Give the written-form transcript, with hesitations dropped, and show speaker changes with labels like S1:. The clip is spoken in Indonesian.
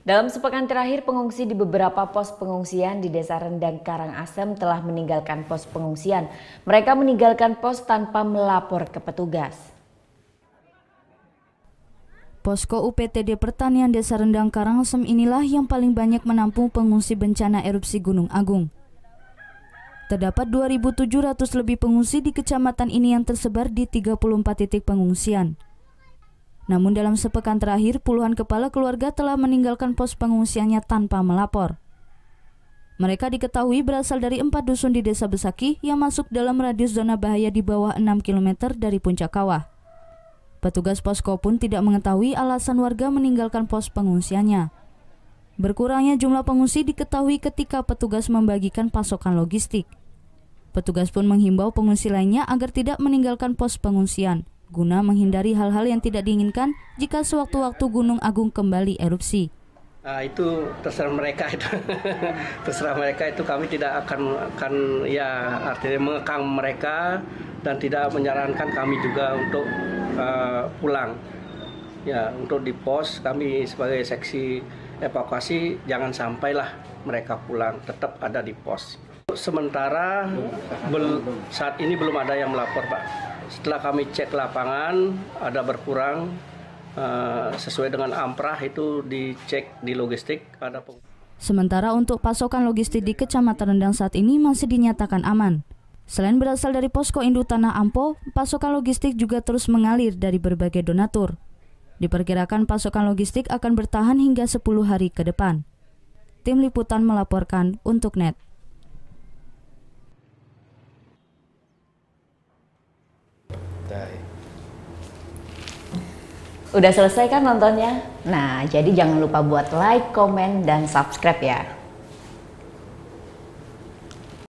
S1: Dalam sepekan terakhir, pengungsi di beberapa pos pengungsian di Desa Rendang Karangasem telah meninggalkan pos pengungsian. Mereka meninggalkan pos tanpa melapor ke petugas.
S2: Posko UPTD Pertanian Desa Rendang Karangasem inilah yang paling banyak menampung pengungsi bencana erupsi Gunung Agung. Terdapat 2.700 lebih pengungsi di kecamatan ini yang tersebar di 34 titik pengungsian. Namun dalam sepekan terakhir, puluhan kepala keluarga telah meninggalkan pos pengungsiannya tanpa melapor. Mereka diketahui berasal dari 4 dusun di Desa Besaki yang masuk dalam radius zona bahaya di bawah 6 km dari puncak kawah. Petugas posko pun tidak mengetahui alasan warga meninggalkan pos pengungsiannya. Berkurangnya jumlah pengungsi diketahui ketika petugas membagikan pasokan logistik. Petugas pun menghimbau pengungsi lainnya agar tidak meninggalkan pos pengungsian, guna menghindari hal-hal yang tidak diinginkan jika sewaktu-waktu Gunung Agung kembali erupsi.
S3: Itu terserah mereka itu. Terserah mereka itu, kami tidak akan ya artinya mengekang mereka dan tidak menyarankan kami juga untuk pulang. Ya, untuk di pos kami sebagai seksi evakuasi jangan sampailah mereka pulang, tetap ada di pos. Sementara saat ini belum ada yang melapor, Pak. Setelah kami cek lapangan, ada berkurang sesuai dengan amprah itu dicek di logistik.
S2: Sementara untuk pasokan logistik di Kecamatan Rendang saat ini masih dinyatakan aman. Selain berasal dari Posko Induk Tanah Ampo, pasokan logistik juga terus mengalir dari berbagai donatur. Diperkirakan pasokan logistik akan bertahan hingga 10 hari ke depan. Tim Liputan melaporkan untuk NET.
S1: Udah selesai kan nontonnya? Nah, jadi jangan lupa buat like, komen, dan subscribe ya.